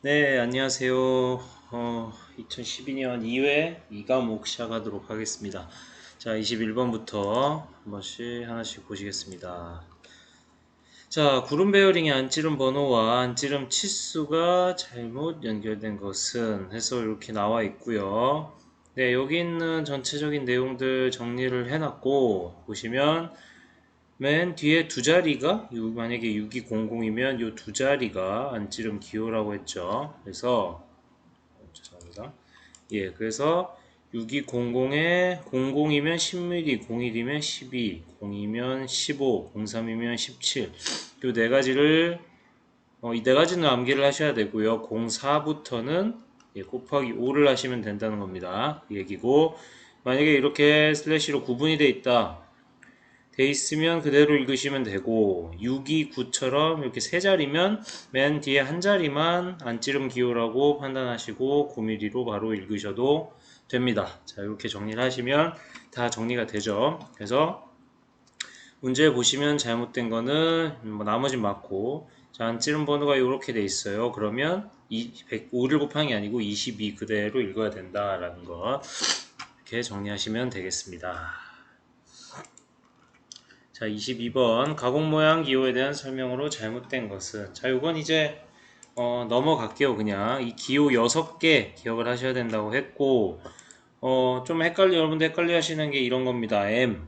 네, 안녕하세요. 2012년 2회 2과목 시작하도록 하겠습니다. 자, 21번부터 한 번씩 하나씩 보시겠습니다. 자, 구름 베어링의 안찌름 번호와 안찌름 치수가 잘못 연결된 것은 해서 이렇게 나와 있고요. 네, 여기 있는 전체적인 내용들 정리를 해놨고, 보시면 맨 뒤에 두 자리가 만약에 6200이면 이 두 자리가 안찌름 기호라고 했죠. 그래서 죄송합니다. 예, 그래서 6200에 00이면 10mm, 01이면 12, 02면 15, 03이면 17. 이 네 가지를 이 네 가지는 암기를 하셔야 되고요. 04부터는 곱하기 5를 하시면 된다는 겁니다. 그 얘기고 만약에 이렇게 슬래시로 구분이 돼 있다. 돼 있으면 그대로 읽으시면 되고 629처럼 이렇게 세 자리면 맨 뒤에 한 자리만 안찌름 기호라고 판단하시고 9mm로 바로 읽으셔도 됩니다. 자, 이렇게 정리를 하시면 다 정리가 되죠. 그래서 문제 보시면 잘못된 거는 나머진 맞고, 자, 안찌름 번호가 이렇게 돼 있어요. 그러면 5를 곱한 게 아니고 22 그대로 읽어야 된다라는 거 이렇게 정리하시면 되겠습니다. 자, 22번 가공 모양 기호에 대한 설명으로 잘못된 것은, 자, 이건 이제 넘어갈게요. 그냥 이 기호 6개 기억을 하셔야 된다고 했고, 좀 여러분들 헷갈려 하시는 게 이런 겁니다. M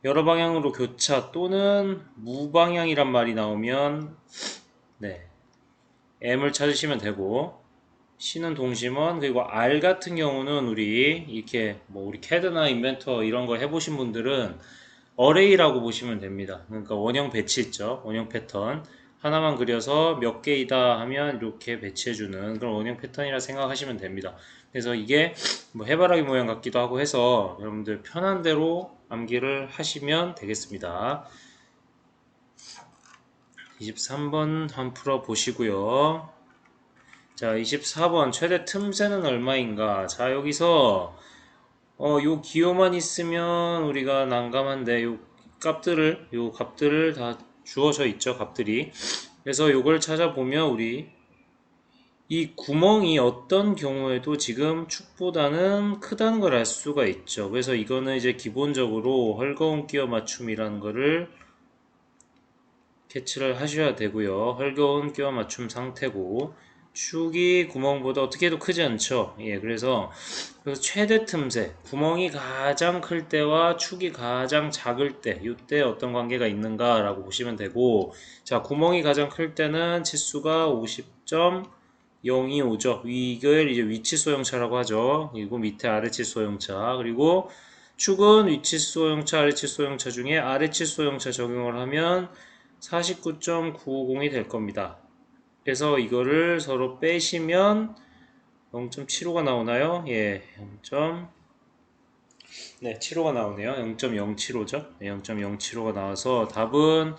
여러 방향으로 교차 또는 무방향이란 말이 나오면 네, M을 찾으시면 되고, C는 동심원, 그리고 R 같은 경우는 우리 캐드나 인벤터 이런 거 해보신 분들은 어레이라고 보시면 됩니다. 그러니까 원형 배치 있죠. 원형 패턴. 하나만 그려서 몇 개이다 하면 이렇게 배치해주는 그런 원형 패턴이라 생각하시면 됩니다. 그래서 이게 뭐 해바라기 모양 같기도 하고 해서 여러분들 편한 대로 암기를 하시면 되겠습니다. 23번 한번 풀어보시고요. 자, 24번 최대 틈새는 얼마인가? 자, 여기서 요 기호만 있으면 우리가 난감한데 요 값들을 다 주어져 있죠, 값들이. 그래서 요걸 찾아보면 이 구멍이 어떤 경우에도 지금 축보다는 크다는 걸 알 수가 있죠. 그래서 이거는 이제 기본적으로 헐거운 끼워 맞춤이라는 거를 캐치를 하셔야 되고요. 헐거운 끼워 맞춤 상태고 축이 구멍보다 어떻게 해도 크지 않죠. 예, 그래서 최대 틈새, 구멍이 가장 클 때와 축이 가장 작을 때, 이때 어떤 관계가 있는가라고 보시면 되고, 자, 구멍이 가장 클 때는 치수가 50.025죠. 이걸 이제 위치 소형차라고 하죠. 그리고 밑에 아래치 소형차. 그리고 축은 위치 소형차, 아래치 소형차 중에 아래치 소형차 적용을 하면 49.950이 될 겁니다. 그래서 이거를 서로 빼시면 0.75가 나오나요? 예, 75가 나오네요. 0.075죠? 네, 0.075가 나와서 답은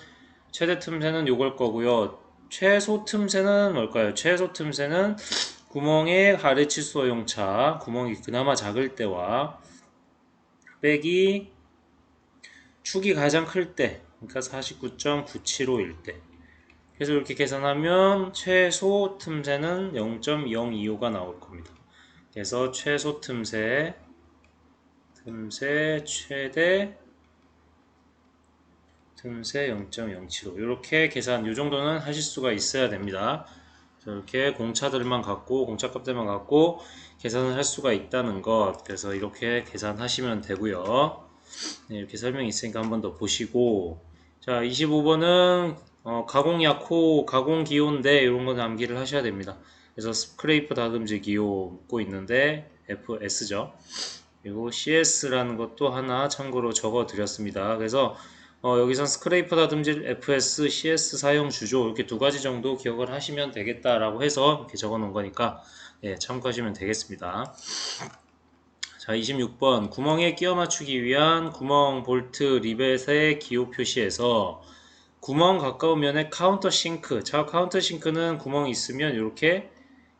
최대 틈새는 요걸 거고요. 최소 틈새는 뭘까요? 최소 틈새는 구멍의 가래치수 허용차, 구멍이 그나마 작을 때와 빼기 축이 가장 클 때, 그러니까 49.975일 때. 그래서 이렇게 계산하면 최소 틈새는 0.025가 나올 겁니다. 그래서 최소 틈새 최대 틈새 0.075 이렇게 계산 이 정도는 하실 수가 있어야 됩니다. 이렇게 공차값들만 갖고 계산을 할 수가 있다는 것. 그래서 이렇게 계산하시면 되고요. 네, 이렇게 설명이 있으니까 한 번 더 보시고, 자, 25번은 가공 약호, 가공 기호인데 이런 건 암기를 하셔야 됩니다. 그래서 스크레이프 다듬질 기호 묻고 있는데 FS죠. 그리고 CS라는 것도 하나 참고로 적어 드렸습니다. 그래서 여기선 스크레이퍼 다듬질 FS, CS 사용 주조 이렇게 두 가지 정도 기억을 하시면 되겠다라고 해서 이렇게 적어 놓은 거니까 예, 참고하시면 되겠습니다. 자, 26번 구멍에 끼워 맞추기 위한 구멍 볼트 리벳의 기호 표시에서 구멍 가까운 면에 카운터 싱크. 자, 카운터 싱크는 구멍이 있으면 이렇게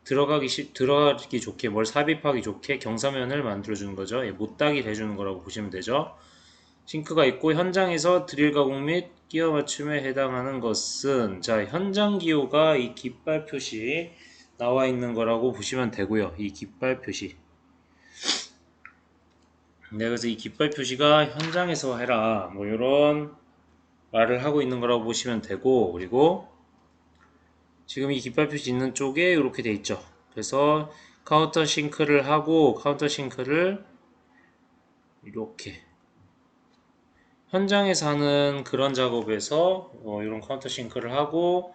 들어가기 좋게, 뭘 삽입하기 좋게 경사면을 만들어주는 거죠. 예, 못따기를 해주는 거라고 보시면 되죠. 싱크가 있고 현장에서 드릴 가공 및 끼워 맞춤에 해당하는 것은, 자, 현장 기호가 이 깃발 표시 나와 있는 거라고 보시면 되고요. 이 깃발 표시. 네, 그래서 이 깃발 표시가 현장에서 해라 뭐 이런 말을 하고 있는 거라고 보시면 되고, 그리고 지금 이 깃발 표시 있는 쪽에 이렇게 돼 있죠. 그래서 카운터 싱크를 하고, 카운터 싱크를 이렇게 현장에서 하는 그런 작업에서 이런 카운터 싱크를 하고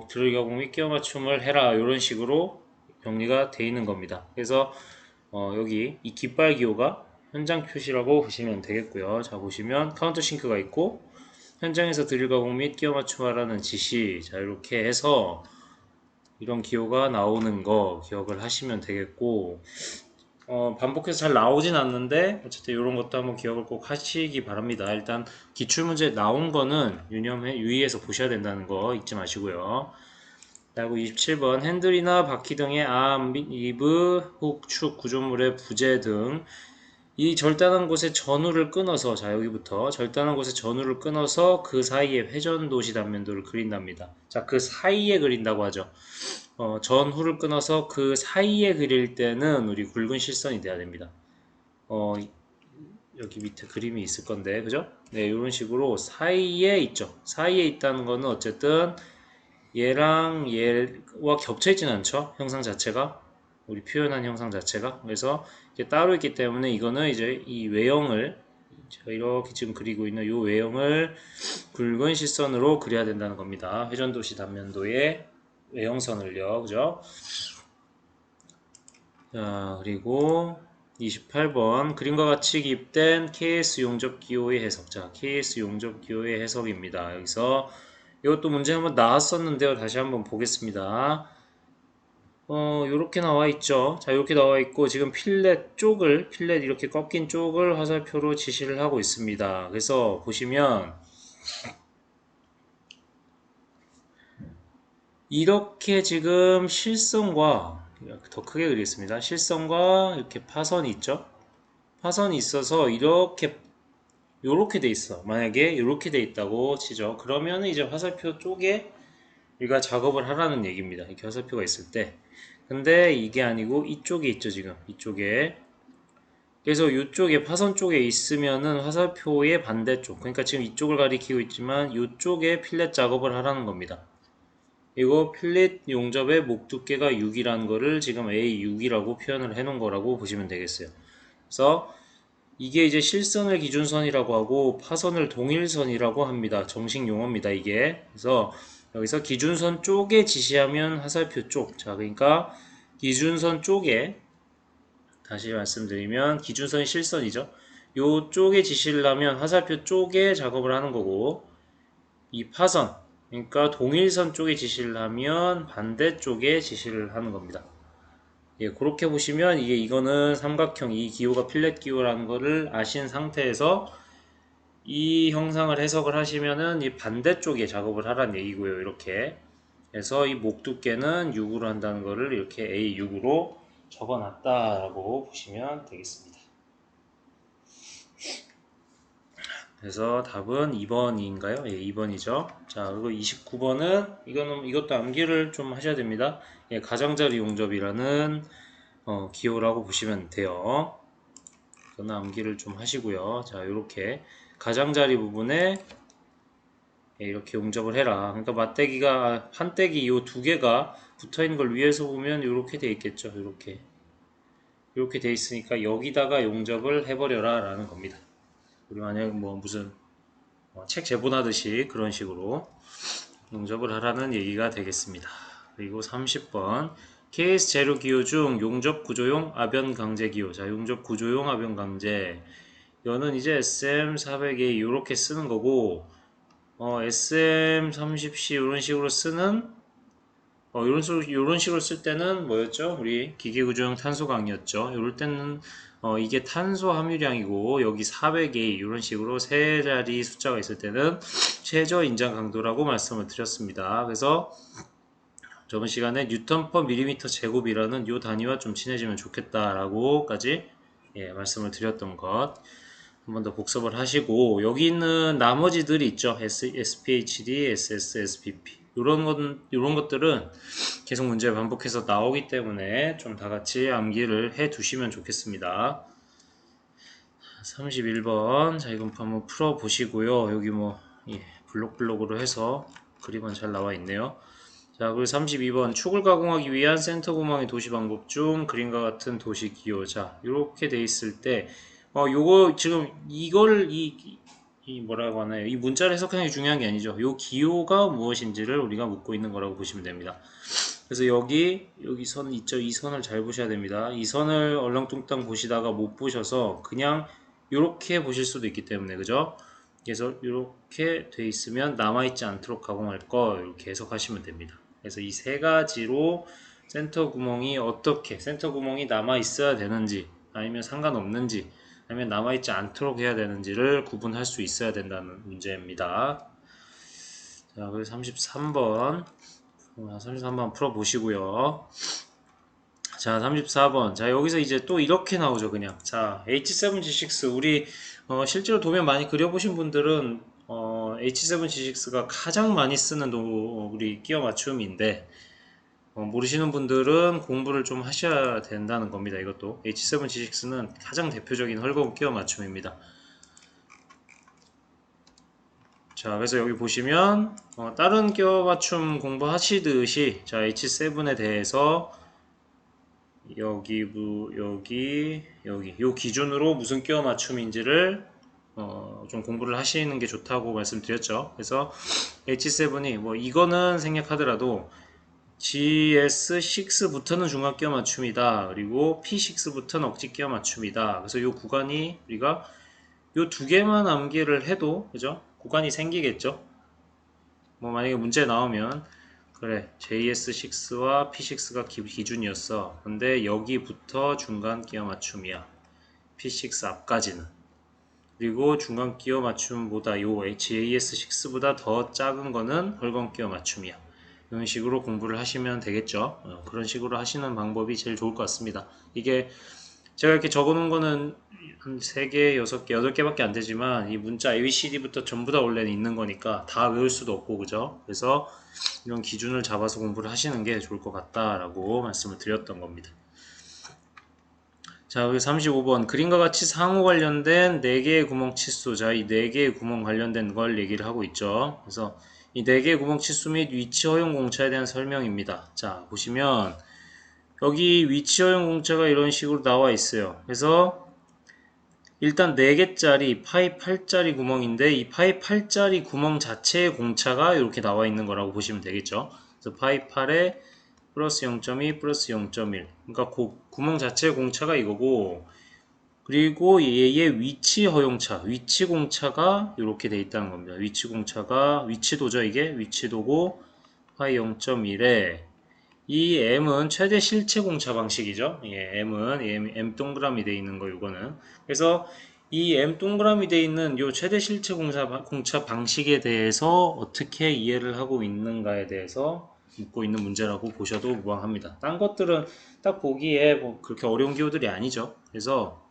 드릴가공 및 끼워 맞춤을 해라 이런 식으로 정리가 돼 있는 겁니다. 그래서 여기 이 깃발 기호가 현장 표시라고 보시면 되겠고요. 자, 보시면 카운터 싱크가 있고 현장에서 드릴 가공 및 끼워 맞춤하라는 지시, 자 이렇게 해서 이런 기호가 나오는 거 기억을 하시면 되겠고, 반복해서 잘 나오진 않는데 어쨌든 이런 것도 한번 기억을 꼭 하시기 바랍니다. 일단 기출문제 나온 거는 유의해서 보셔야 된다는 거 잊지 마시고요. 그리고 27번 핸들이나 바퀴 등의 암, 리브, 훅, 축, 구조물의 부재 등 이 절단한 곳에 전후를 끊어서, 자 여기부터 절단한 곳에 전후를 끊어서 그 사이에 회전도시 단면도를 그린답니다. 자, 그 사이에 그린다고 하죠. 전후를 끊어서 그 사이에 그릴 때는 우리 굵은 실선이 돼야 됩니다. 여기 밑에 그림이 있을 건데, 그죠? 네, 이런 식으로 사이에 있죠. 사이에 있다는 거는 어쨌든 얘랑 얘와 겹쳐 있지는 않죠. 형상 자체가. 우리 표현한 형상 자체가. 그래서 이게 따로 있기 때문에 이거는 이제 이 외형을 제가 이렇게 지금 그리고 있는 이 외형을 굵은 실선으로 그려야 된다는 겁니다. 회전도시 단면도의 외형선을요. 그죠? 자, 그리고 28번 그림과 같이 기입된 KS 용접 기호의 해석. 자, KS 용접 기호의 해석입니다. 여기서 이것도 문제 한번 나왔었는데요. 다시 한번 보겠습니다. 요렇게 나와 있죠. 자, 이렇게 나와 있고 지금 필렛 이렇게 꺾인 쪽을 화살표로 지시를 하고 있습니다. 그래서 보시면 이렇게 지금 실선과, 더 크게 그리겠습니다. 실선과 이렇게 파선이 있죠. 파선이 있어서 요렇게 돼 있어. 만약에 요렇게 돼 있다고 치죠. 그러면 이제 화살표 쪽에 우리가 작업을 하라는 얘기입니다. 이렇게 화살표가 있을 때. 근데 이게 아니고 이쪽에 있죠, 지금. 이쪽에. 그래서 이쪽에 파선 쪽에 있으면은 화살표의 반대쪽. 그러니까 지금 이쪽을 가리키고 있지만 이쪽에 필렛 작업을 하라는 겁니다. 이거 필렛 용접의 목 두께가 6이라는 거를 지금 A6이라고 표현을 해 놓은 거라고 보시면 되겠어요. 그래서 이게 이제 실선을 기준선이라고 하고 파선을 동일선이라고 합니다. 정식 용어입니다, 이게. 그래서 여기서 기준선 쪽에 지시하면 화살표 쪽. 자, 그러니까 기준선 쪽에, 다시 말씀드리면 기준선이 실선이죠. 요 쪽에 지시를 하면 화살표 쪽에 작업을 하는 거고, 이 파선, 그러니까 동일선 쪽에 지시를 하면 반대쪽에 지시를 하는 겁니다. 예, 그렇게 보시면 이거는 삼각형, 이 기호가 필렛 기호라는 거를 아신 상태에서 이 형상을 해석을 하시면은 이 반대쪽에 작업을 하라는 얘기고요. 이렇게 해서 이 목 두께는 6으로 한다는 거를 이렇게 A6으로 적어 놨다라고 보시면 되겠습니다. 그래서 답은 2번인가요? 예, 2번이죠. 자, 그리고 29번은 이것도 암기를 좀 하셔야 됩니다. 예, 가장자리 용접이라는 기호라고 보시면 돼요. 저는 암기를 좀 하시고요. 자, 이렇게 가장자리 부분에 이렇게 용접을 해라. 그러니까 맞대기가 판때기 이 두 개가 붙어 있는 걸 위에서 보면 이렇게 돼 있겠죠. 이렇게 돼 있으니까 여기다가 용접을 해버려라 라는 겁니다. 우리 만약 뭐 무슨 책 제본하듯이 그런 식으로 용접을 하라는 얘기가 되겠습니다. 그리고 30번 KS 재료 기호 중 용접 구조용 아변 강제 기호. 자, 용접 구조용 아변 강제. 이거는 이제 SM400A 이렇게 쓰는 거고, SM30C 이런 식으로 쓰는, 이런 식으로 쓸 때는 뭐였죠? 우리 기계구조용 탄소강이었죠. 이럴 때는 이게 탄소 함유량이고 여기 400A 이런 식으로 세 자리 숫자가 있을 때는 최저 인장 강도라고 말씀을 드렸습니다. 그래서 저번 시간에 뉴턴 퍼 밀리미터 제곱이라는 이 단위와 좀 친해지면 좋겠다라고까지 말씀을 드렸던 것. 한 번 더 복습을 하시고, 여기 있는 나머지들이 있죠. SPHD, SS, SPP. 요런 것들은 계속 문제 반복해서 나오기 때문에 좀 다 같이 암기를 해 두시면 좋겠습니다. 31번. 자, 이건 한번 풀어 보시고요. 여기 뭐, 예, 블록블록으로 해서 그림은 잘 나와 있네요. 자, 그리고 32번. 축을 가공하기 위한 센터 구멍의 도시 방법 중 그림과 같은 도시 기호. 자, 이렇게 돼 있을 때, 요거 지금 이걸 이 뭐라고 하나요? 이 문자를 해석하는 게 중요한 게 아니죠. 요 기호가 무엇인지를 우리가 묻고 있는 거라고 보시면 됩니다. 그래서 여기 선 있죠. 이 선을 잘 보셔야 됩니다. 이 선을 얼렁뚱땅 보시다가 못 보셔서 그냥 이렇게 보실 수도 있기 때문에, 그죠? 그래서 이렇게 돼 있으면 남아있지 않도록 가공할 거 이렇게 해석하시면 됩니다. 그래서 이 세 가지로 센터 구멍이 어떻게 센터 구멍이 남아 있어야 되는지 아니면 상관없는지 아니면 남아있지 않도록 해야 되는지를 구분할 수 있어야 된다는 문제입니다. 자, 그래서 33번 33번 풀어보시고요. 자, 34번. 자, 여기서 이제 또 이렇게 나오죠, 그냥. 자, H7G6. 우리, 실제로 도면 많이 그려보신 분들은, H7G6가 가장 많이 쓰는 우리 끼워 맞춤인데, 모르시는 분들은 공부를 좀 하셔야 된다는 겁니다, 이것도. H7G6는 가장 대표적인 헐거운 끼워 맞춤입니다. 자, 그래서 여기 보시면, 다른 끼워 맞춤 공부하시듯이, 자, H7에 대해서, 여기 요 기준으로 무슨 끼워 맞춤인지를 좀 공부를 하시는 게 좋다고 말씀드렸죠. 그래서 H7이 뭐 이거는 생략하더라도 GS6부터는 중간 끼워 맞춤이다. 그리고 P6부터는 억지 끼워 맞춤이다. 그래서 요 구간이 우리가 요 두 개만 암기를 해도 그죠? 구간이 생기겠죠. 뭐 만약에 문제 나오면 그래, JS6와 P6가 기준이었어. 근데 여기부터 중간 끼워 맞춤이야. P6 앞까지는. 그리고 중간 끼워 맞춤보다 요 JS6보다 더 작은 거는 헐건 끼워 맞춤이야. 이런 식으로 공부를 하시면 되겠죠. 그런 식으로 하시는 방법이 제일 좋을 것 같습니다. 이게 제가 이렇게 적어 놓은 거는 한 3개, 6개, 8개밖에 안 되지만 이 문자 ABCD부터 전부 다 원래는 있는 거니까 다 외울 수도 없고 그죠? 그래서 이런 기준을 잡아서 공부를 하시는 게 좋을 것 같다라고 말씀을 드렸던 겁니다. 자, 여기 35번. 그림과 같이 상호 관련된 4개의 구멍 치수. 자, 이 4개의 구멍 관련된 걸 얘기를 하고 있죠. 그래서 이 4개의 구멍 치수 및 위치 허용 공차에 대한 설명입니다. 자, 보시면 여기 위치 허용 공차가 이런 식으로 나와 있어요. 그래서 일단 4개짜리 파이 8짜리 구멍인데 이 파이 8짜리 구멍 자체의 공차가 이렇게 나와 있는 거라고 보시면 되겠죠. 그래서 파이 8에 플러스 0.2 플러스 0.1 그러니까 구멍 자체의 공차가 이거고 그리고 얘의 위치 허용차 위치 공차가 이렇게 돼 있다는 겁니다. 위치 공차가 위치도죠. 이게 위치도고 파이 0.1에 이 m은 최대 실체 공차 방식이죠. 예, m은 m 동그라미 돼 있는 거 이거는. 그래서 이 m 동그라미 돼 있는 요 최대 실체 공차 방식에 대해서 어떻게 이해를 하고 있는가에 대해서 묻고 있는 문제라고 보셔도 무방합니다. 딴 것들은 딱 보기에 뭐 그렇게 어려운 기호들이 아니죠. 그래서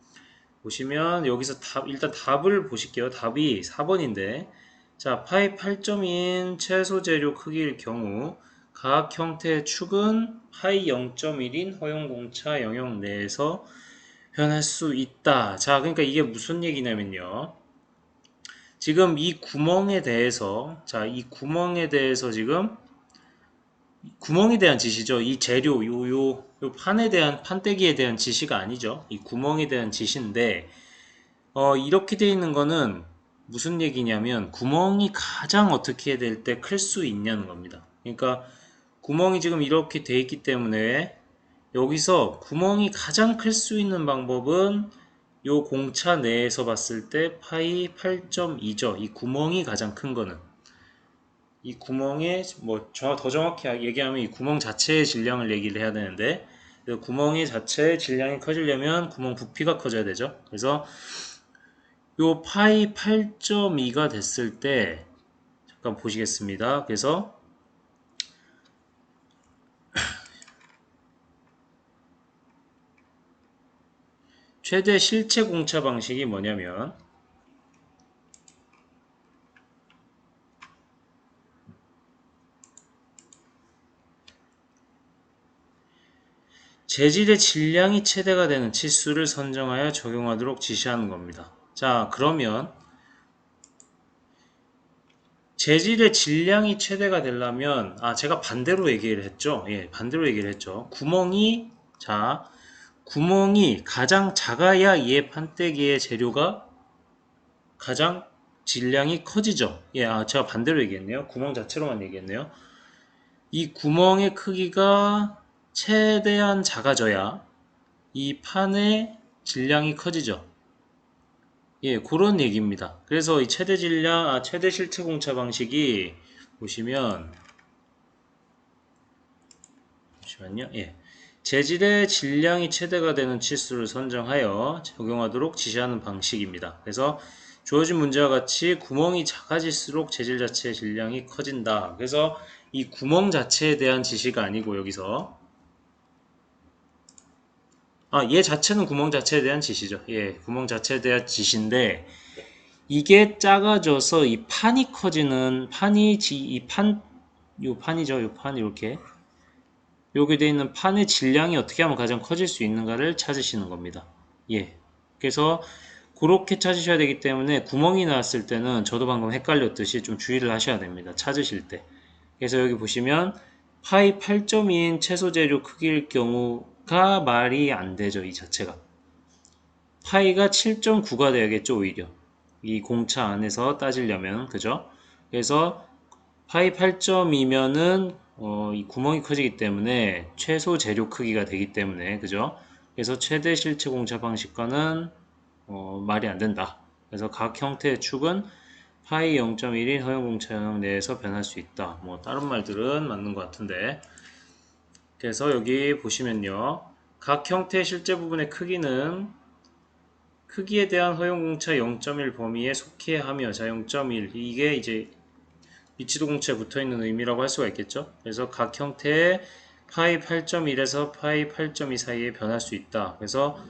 보시면 여기서 일단 답을 보실게요. 답이 4번인데 자, 파이 8점인 최소 재료 크기일 경우 각 형태의 축은 파이 0.1인 허용공차 영역 내에서 표현할 수 있다. 자, 그러니까 이게 무슨 얘기냐면요. 지금 이 구멍에 대해서, 자, 이 구멍에 대해서 지금, 구멍에 대한 지시죠. 이 재료, 요 판에 대한, 판때기에 대한 지시가 아니죠. 이 구멍에 대한 지시인데, 이렇게 돼 있는 거는 무슨 얘기냐면, 구멍이 가장 어떻게 될 때 클 수 있냐는 겁니다. 그러니까, 구멍이 지금 이렇게 돼 있기 때문에 여기서 구멍이 가장 클 수 있는 방법은 요 공차 내에서 봤을 때 파이 8.2죠. 이 구멍이 가장 큰 거는 이 구멍의 뭐 더 정확히 얘기하면 이 구멍 자체의 질량을 얘기를 해야 되는데 구멍의 자체의 질량이 커지려면 구멍 부피가 커져야 되죠. 그래서 요 파이 8.2가 됐을 때 잠깐 보시겠습니다. 그래서 최대 실체 공차 방식이 뭐냐면 재질의 질량이 최대가 되는 치수를 선정하여 적용하도록 지시하는 겁니다. 자, 그러면 재질의 질량이 최대가 되려면 제가 반대로 얘기를 했죠. 예, 반대로 얘기를 했죠. 구멍이 가장 작아야 이에 판때기의 재료가 가장 질량이 커지죠. 예, 제가 반대로 얘기했네요. 구멍 자체로만 얘기했네요. 이 구멍의 크기가 최대한 작아져야 이 판의 질량이 커지죠. 예, 그런 얘기입니다. 그래서 이 최대 질량, 최대 실체 공차 방식이 보시면, 잠시만요. 예. 재질의 질량이 최대가 되는 치수를 선정하여 적용하도록 지시하는 방식입니다. 그래서 주어진 문제와 같이 구멍이 작아질수록 재질 자체의 질량이 커진다. 그래서 이 구멍 자체에 대한 지시가 아니고 여기서 얘 자체는 구멍 자체에 대한 지시죠. 예, 구멍 자체에 대한 지시인데 이게 작아져서 이 판이 커지는 요 판이죠. 요 판 이렇게 여기 돼 있는 판의 질량이 어떻게 하면 가장 커질 수 있는가를 찾으시는 겁니다. 예. 그래서 그렇게 찾으셔야 되기 때문에 구멍이 나왔을 때는 저도 방금 헷갈렸듯이 좀 주의를 하셔야 됩니다. 찾으실 때. 그래서 여기 보시면 파이 8.2인 채소 재료 크기일 경우가 말이 안 되죠. 이 자체가. 파이가 7.9가 돼야겠죠, 오히려. 이 공차 안에서 따지려면, 그죠? 그래서 파이 8.2면은 이 구멍이 커지기 때문에 최소 재료 크기가 되기 때문에, 그죠? 그래서 최대 실체 공차 방식과는 말이 안 된다. 그래서 각 형태의 축은 파이 0.1인 허용 공차형 내에서 변할 수 있다. 뭐 다른 말들은 맞는 것 같은데. 그래서 여기 보시면요. 각 형태의 실제 부분의 크기에 대한 허용공차 0.1 범위에 속해 하며, 자, 0.1. 이게 이제 미치도 공차에 붙어 있는 의미라고 할 수가 있겠죠. 그래서 각 형태의 파이 8.1에서 파이 8.2 사이에 변할 수 있다. 그래서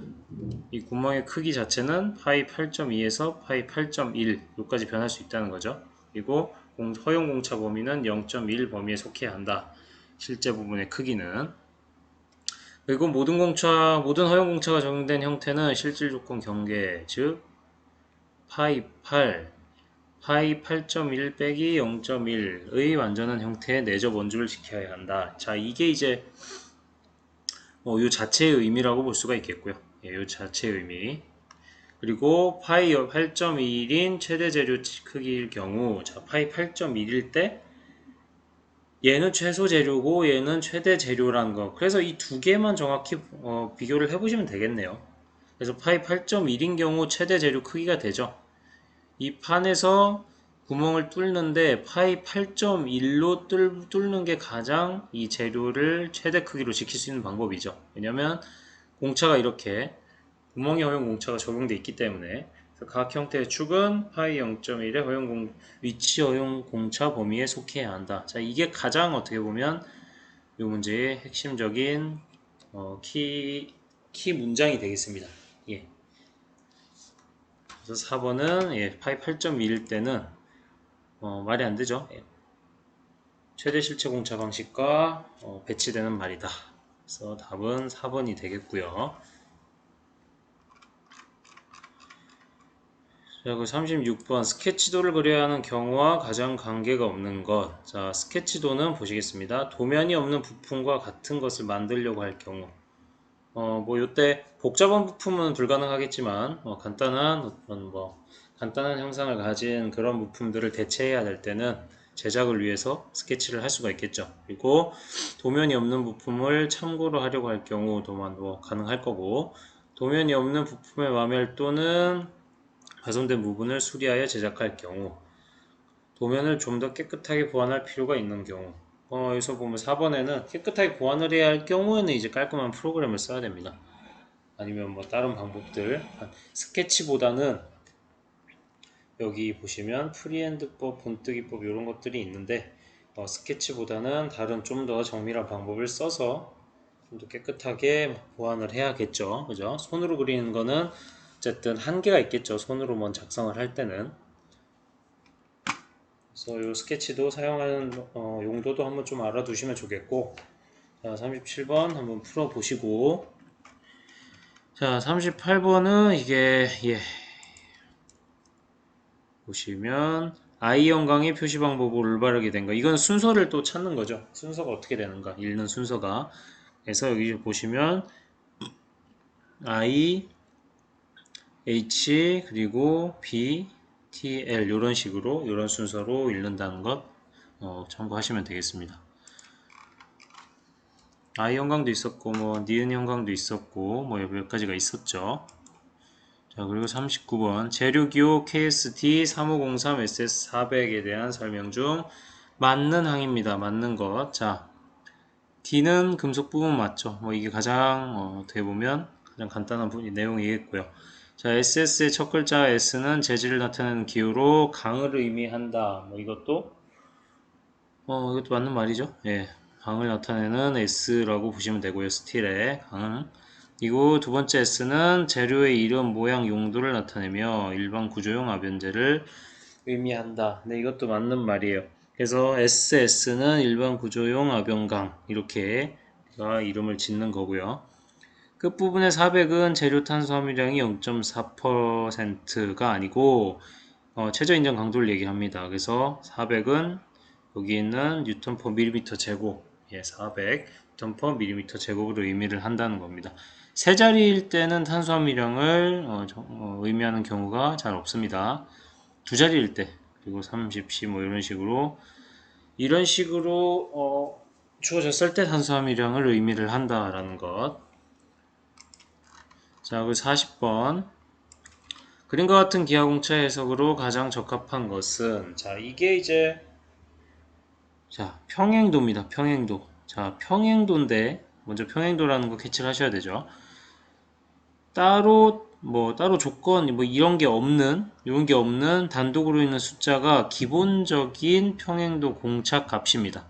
이 구멍의 크기 자체는 파이 8.2에서 파이 8.1 여기까지 변할 수 있다는 거죠. 그리고 허용 공차 범위는 0.1 범위에 속해야 한다. 실제 부분의 크기는. 그리고 모든 허용 공차가 적용된 형태는 실질 조건 경계, 즉 파이 8, 파이 8.1 빼기 0.1의 완전한 형태의 내적 원주를 지켜야 한다. 자, 이게 이제 요 자체의 의미라고 볼 수가 있겠고요. 예, 요 자체의 의미. 그리고 파이 8.1인 최대 재료 크기일 경우, 자, 파이 8.1일 때 얘는 최소 재료고 얘는 최대 재료라는 거. 그래서 이 두 개만 정확히 비교를 해보시면 되겠네요. 그래서 파이 8.1인 경우 최대 재료 크기가 되죠. 이 판에서 구멍을 뚫는데 파이 8.1로 뚫는 게 가장 이 재료를 최대 크기로 지킬 수 있는 방법이죠. 왜냐면 공차가 이렇게 구멍이 허용 공차가 적용되어 있기 때문에 각 형태의 축은 파이 0.1의 위치 허용 공차 범위에 속해야 한다. 자, 이게 가장 어떻게 보면 이 문제의 핵심적인 키 문장이 되겠습니다. 예. 그래서 4번은 파이 8.2일 때는 말이 안 되죠. 예. 최대 실체 공차 방식과 배치되는 말이다. 그래서 답은 4번이 되겠고요. 자, 그 36번 스케치도를 그려야 하는 경우와 가장 관계가 없는 것. 자, 스케치도는 보시겠습니다. 도면이 없는 부품과 같은 것을 만들려고 할 경우. 뭐 요때 복잡한 부품은 불가능하겠지만 간단한 형상을 가진 그런 부품들을 대체해야 될 때는 제작을 위해서 스케치를 할 수가 있겠죠. 그리고 도면이 없는 부품을 참고로 하려고 할 경우도 뭐 가능할 거고, 도면이 없는 부품의 마멸 또는 훼손된 부분을 수리하여 제작할 경우, 도면을 좀 더 깨끗하게 보완할 필요가 있는 경우. 여기서 보면 4번에는 깨끗하게 보완을 해야 할 경우에는 이제 깔끔한 프로그램을 써야 됩니다. 아니면 뭐 다른 방법들, 스케치보다는 여기 보시면 프리핸드법, 본뜨기법 이런 것들이 있는데 스케치보다는 다른 좀 더 정밀한 방법을 써서 좀 더 깨끗하게 보완을 해야겠죠. 그죠? 손으로 그리는 거는 어쨌든 한계가 있겠죠. 손으로만 작성을 할 때는. 그래서 이 스케치도 사용하는 용도도 한번 좀 알아두시면 좋겠고, 자, 37번 한번 풀어보시고. 자, 38번은 이게, 보시면, 아이 영광의 표시 방법을 올바르게 된 거. 이건 순서를 또 찾는 거죠. 순서가 어떻게 되는가. 읽는 순서가. 그래서 여기 보시면, I, H, 그리고 B, T, L, 이런 식으로, 이런 순서로 읽는다는 것, 참고하시면 되겠습니다. I 형광도 있었고, 니은 형광도 있었고, 몇 가지가 있었죠. 자, 그리고 39번. 재료기호 KST 3503 SS400에 대한 설명 중 맞는 항입니다. 맞는 것. 자, D는 금속 부분 맞죠? 이게 가장, 어떻게 보면 가장 간단한 내용이겠고요. 자, SS의 첫 글자 S는 재질을 나타내는 기호로 강을 의미한다. 이것도 맞는 말이죠. 예. 강을 나타내는 S라고 보시면 되고요. 스틸의 강은. 그리고 두 번째 S는 재료의 이름, 모양, 용도를 나타내며 일반 구조용 아변제를 의미한다. 네, 이것도 맞는 말이에요. 그래서 SS는 일반 구조용 아변강 이렇게 우리가 이름을 짓는 거고요. 끝부분의 400은 재료 탄수화물량이 0.4%가 아니고 최저 인정 강도를 얘기합니다. 그래서 400은 여기 있는 뉴턴 퍼 밀리미터 제곱, 400 뉴턴 퍼 밀리미터 제곱으로 의미를 한다는 겁니다. 세 자리일 때는 탄수화물량을 의미하는 경우가 잘 없습니다. 두 자리일 때, 그리고 30C 이런 식으로 주어졌을 때 탄수화물량을 의미를 한다라는 것. 자, 그 40번. 그림과 같은 기하공차 해석으로 가장 적합한 것은, 자, 이게 이제 평행도입니다. 평행도. 자, 평행도인데 먼저 평행도라는 거 캐치를 하셔야 되죠. 따로 조건 이런 게 없는 단독으로 있는 숫자가 기본적인 평행도 공차 값입니다.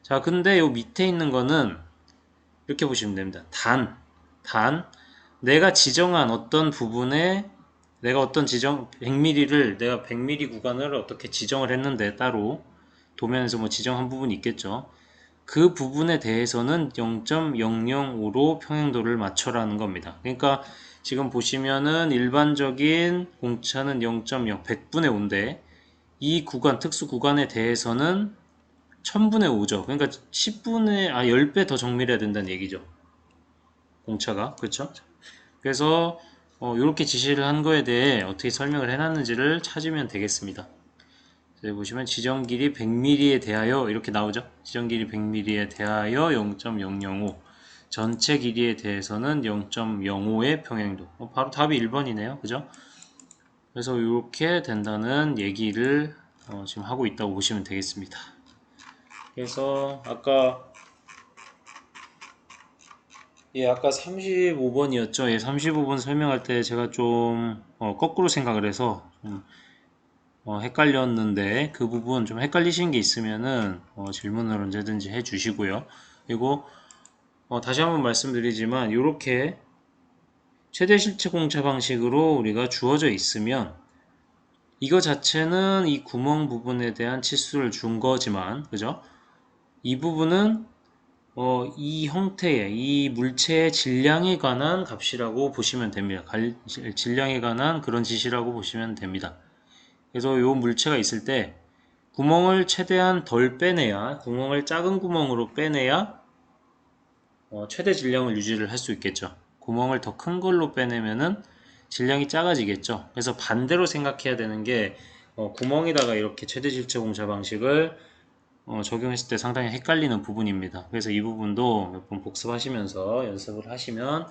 자, 근데 요 밑에 있는 거는 이렇게 보시면 됩니다. 내가 지정한 어떤 부분에 내가 어떤 100mm를 내가 100mm 구간을 어떻게 지정을 했는데 따로 도면에서 지정한 부분이 있겠죠. 그 부분에 대해서는 0.005로 평행도를 맞춰라는 겁니다. 그러니까 지금 보시면은 일반적인 공차는 0.0, 100분의 5인데 이 구간, 특수 구간에 대해서는 1000분의 5죠. 그러니까 10배 더 정밀해야 된다는 얘기죠. 공차가. 그렇죠? 그래서 이렇게 지시를 한 거에 대해 어떻게 설명을 해놨는지를 찾으면 되겠습니다. 여기 보시면 지정 길이 100mm에 대하여 이렇게 나오죠. 지정 길이 100mm에 대하여 0.005 전체 길이에 대해서는 0.05의 평행도. 바로 답이 1번이네요. 그죠? 그래서 이렇게 된다는 얘기를 지금 하고 있다고 보시면 되겠습니다. 그래서 아까 35번이었죠. 35번 설명할 때 제가 좀 거꾸로 생각을 해서 헷갈렸는데 그 부분 좀 헷갈리신 게 있으면은 질문을 언제든지 해주시고요. 그리고 다시 한번 말씀드리지만 이렇게 최대 실체 공차 방식으로 우리가 주어져 있으면 이거 자체는 이 구멍 부분에 대한 치수를 준 거지만 그죠? 이 부분은 이 형태의 이 물체의 질량에 관한 값이라고 보시면 됩니다. 질량에 관한 그런 지시라고 보시면 됩니다. 그래서 이 물체가 있을 때 구멍을 최대한 덜 빼내야 구멍을 작은 구멍으로 빼내야 최대 질량을 유지를 할 수 있겠죠. 구멍을 더 큰 걸로 빼내면은 질량이 작아지겠죠. 그래서 반대로 생각해야 되는 게 구멍에다가 이렇게 최대 질체 공차 방식을 적용했을 때 상당히 헷갈리는 부분입니다. 그래서 이 부분도 몇 번 복습하시면서 연습을 하시면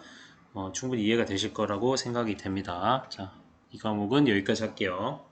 충분히 이해가 되실 거라고 생각이 됩니다. 자, 이 과목은 여기까지 할게요.